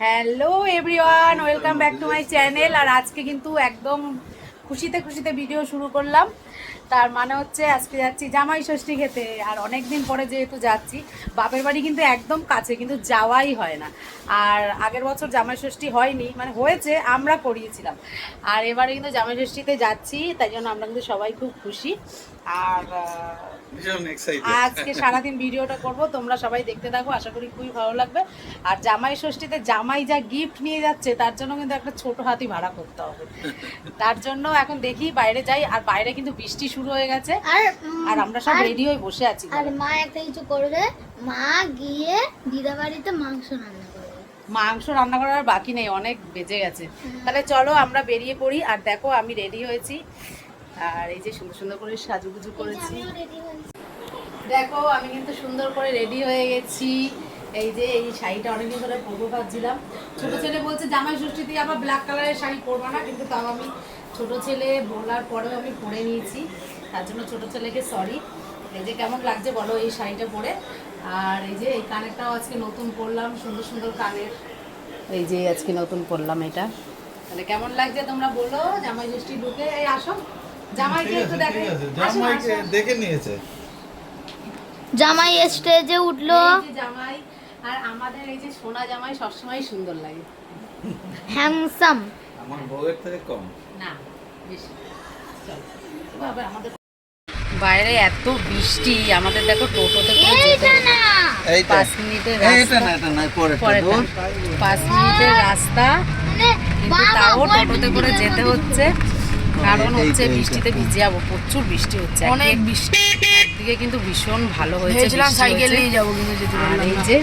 Hello everyone, welcome back to my channel. আর আজকে কিন্তু একদম খুশিতে খুশিতে ভিডিও শুরু করলাম। তার মানে হচ্ছে আজকে যাচ্ছি জামাই ষষ্ঠী খেতে। আর অনেক দিন পরে যেহেতু যাচ্ছি, বাপের বাড়ি কিন্তু একদম কাছে, কিন্তু যাওয়াই হয় না। আর আগের বছর জামাই ষষ্ঠী হয়নি, মানে হয়েছে, আমরা করিয়েছিলাম। আর এবারে কিন্তু জামাই ষষ্ঠীতে যাচ্ছি, তাই জন্য আমরা কিন্তু সবাই খুব খুশি। আর আজকে সারাদিন ভিডিওটা করব, তোমরা সবাই দেখতে থাকো, আশা করি খুবই ভালো লাগবে। আর জামাই ষষ্ঠীতে জামাই যা গিফট নিয়ে যাচ্ছে, তার জন্য কিন্তু একটা ছোট হাতি ভাড়া করতে হবে। তার জন্য এখন দেখি বাইরে যাই। আর বাইরে কিন্তু বৃষ্টি শুরু হয়ে গেছে, আর আমরা সব রেডি হয়ে বসে আছি। আর মা একটা কিছু করবে, মা গিয়ে দিদা বাড়িতে মাংস রান্না করবে। মাংস রান্না করার বাকি নেই, অনেক বেজে গেছে। তাহলে চলো আমরা বেরিয়ে পড়ি। আর দেখো আমি রেডি হয়েছি, আর এই যে সুন্দর সুন্দর করে সাজুগুজু করেছি। দেখো আমি কিন্তু সুন্দর করে রেডি হয়ে গেছি। এই যে এই শাড়িটা অনেকদিন ধরে পরবো ভাবছিলাম। ছোট ছেলে বলছে জামাই ষষ্ঠীতে আবার ব্ল্যাক কালারের শাড়ি পরবো না, কিন্তু তাও আমি ছোট ছেলে বলার পরেও আমি পরে নিয়েছি। তার জন্য ছোট ছেলেকে সরি। এই যে কেমন লাগছে বলো এই শাড়িটা পরে। আর এই যে এই কানেরটাও আজকে নতুন পরলাম, সুন্দর সুন্দর কানের। এই যে আজকে নতুন পরলাম এটা। তাহলে কেমন লাগছে তোমরা বলো জামাই ষষ্ঠী ঢুকে। এই আসো, জামাইকে একটু দেখে। জামাইকে দেখে নিয়েছে। জামাই স্টেজে উঠলো, জামাই। আর আমাদের এই যে সোনা জামাই সবসময় সুন্দর লাগে, হ্যান্ডসাম। আমার বউয়ের থেকে কম না বেশি। চলো আমাদের বাইরে এত বৃষ্টি, আমাদের দেখো টোটোতে করে যেতে হবে 5 মিনিটের রাস্তা। 5 মিনিটের রাস্তা, কিন্তু তাও টোটোতে করে যেতে হচ্ছে। কারণ হচ্ছে বৃষ্টিতে ভিজে যাবো, প্রচুর বৃষ্টি হচ্ছে, অনেক বৃষ্টি। একদিকে কিন্তু ভীষণ ভালো হয়েছে, সাইকেল নিয়ে যাবো কিন্তু যেতে পারলাম না। এই যে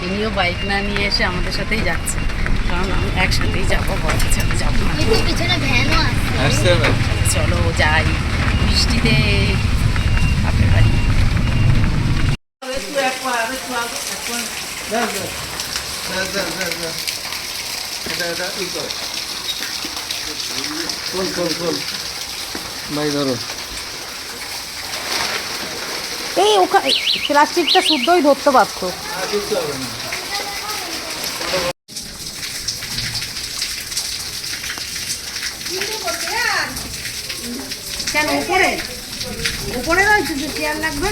ইনিও বাইক না নিয়ে এসে আমাদের সাথেই যাচ্ছে, কারণ আমি একসাথেই যাবো, বড়দের সাথে যাবো না। পিছনে ভ্যানও আছে। চলো যাই বৃষ্টিতে বাপের বাড়ি। ভাই ধরো এই ওখানে প্লাস্টিকটা শুদ্ধই ধরতে পারতো। কেন উপরে উপরে রয়েছে যে চেয়ার লাগবে?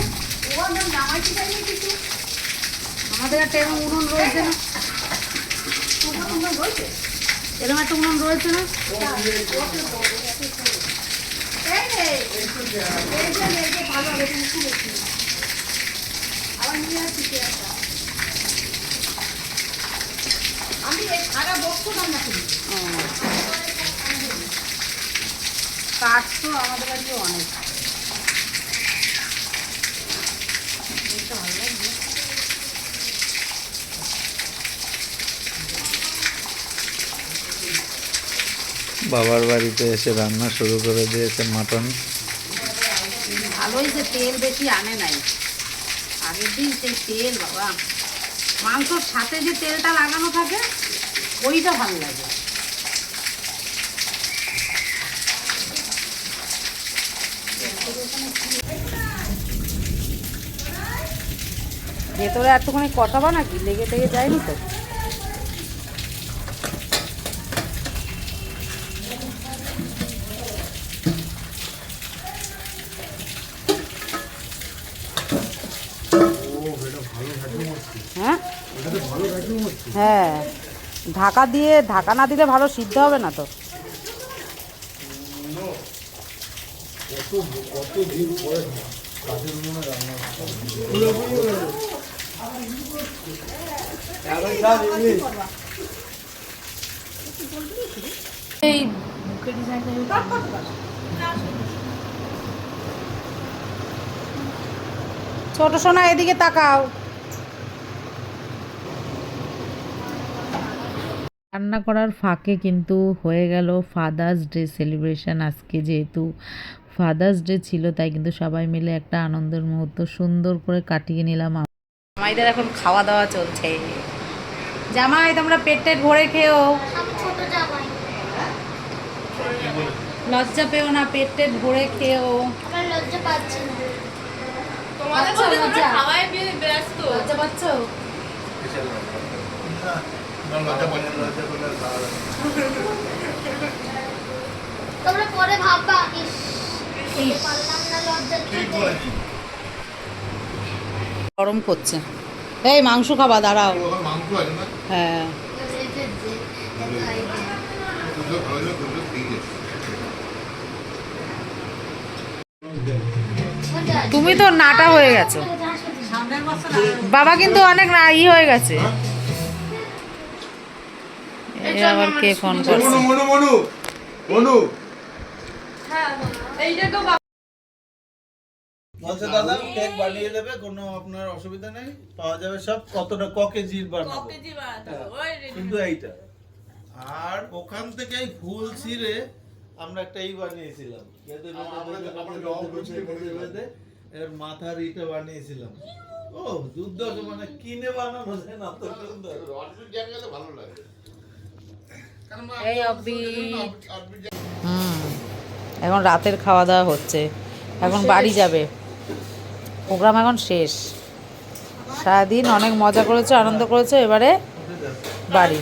আমাদের একটা এরকম উনুন রয়েছে না? এরকম একটা উনুন রয়েছে না? আমি সারা বস্তু রান্না করি। কাঠ তো আমাদের বাড়িতে অনেক। ভালো লাগবে। বাবার বাড়িতে এসে রান্না শুরু করে দিয়েছে মাটন। ভালোই যে তেল বেশি আনে নাই আগের দিন, সেই তেল বাবা, মাংসর সাথে যে তেলটা লাগানো থাকে ওইটা ভালো লাগে। ভেতরে এতখানি কষাবা নাকি, লেগে টেগে যায়নি তো? হ্যাঁ হ্যাঁ, ঢাকা দিয়ে, ঢাকা না দিলে ভালো সিদ্ধ হবে না তো। এই ছোট সোনা এদিকে তাকাও। রান্না করার ফাঁকে কিন্তু হয়ে গেল ফাদার্স ডে সেলিব্রেশন। আজকে যেহেতু ফাদার্স ডে ছিল, তাই কিন্তু সবাই মিলে একটা আনন্দের মুহূর্ত সুন্দর করে কাটিয়ে নিলাম। জামাইদের এখন খাওয়া দাওয়া চলছে। জামাই তোমরা পেট টেট ভরে খেও, ছোট জামাই লজ্জা পেও না, পেট টেট ভরে খেও। আমরা লজ্জা পাচ্ছি না। লজ্জা পাচ্ছ? তোমরা পরে ভাববা ইস খেতে পারলাম না লজ্জা খেতে। গরম করছে। এই মাংস খাবা, দাঁড়াও। হ্যাঁ তুমি তো নাটা হয়ে গেছো। বাবা কিন্তু অনেক ই হয়ে গেছে। এই আবার কে ফোন করছে? বলছে দাদা কেক বানিয়ে দেবে, কোনো আপনার অসুবিধা নেই, পাওয়া যাবে সব। কতটা ক কেজির বানাবো শুধু এইটা। আর ওখান থেকেই ফুল ছিঁড়ে আমরা একটা বানিয়েছিলাম, এর মাথার ইটা বানিয়েছিলাম। ও দুর্দান্ত, মানে কিনে বানানো যায় না, তো সুন্দর। এই অব্দি এখন রাতের খাওয়া দাওয়া হচ্ছে, এখন বাড়ি যাবে। প্রোগ্রাম এখন শেষ, সারাদিন অনেক মজা করেছে, আনন্দ করেছে, এবারে বাড়ি,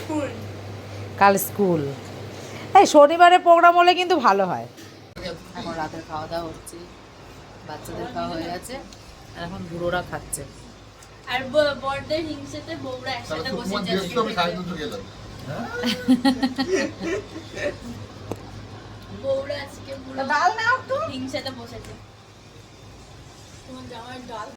কাল স্কুল। এই শনিবারে প্রোগ্রাম হলে কিন্তু ভালো হয়। এখন রাতের খাওয়া দাওয়া হচ্ছে, বাচ্চাদের খাওয়া হয়ে গেছে, আর এখন বুড়োরা খাচ্ছে। আর বড়দের হিংসেতে বউরা একসাথে বসে যাচ্ছে। বউরা আজকে পুরো ডাল নাও একটু। হিংসেতে বসেছে। তোমার জামাই ডাল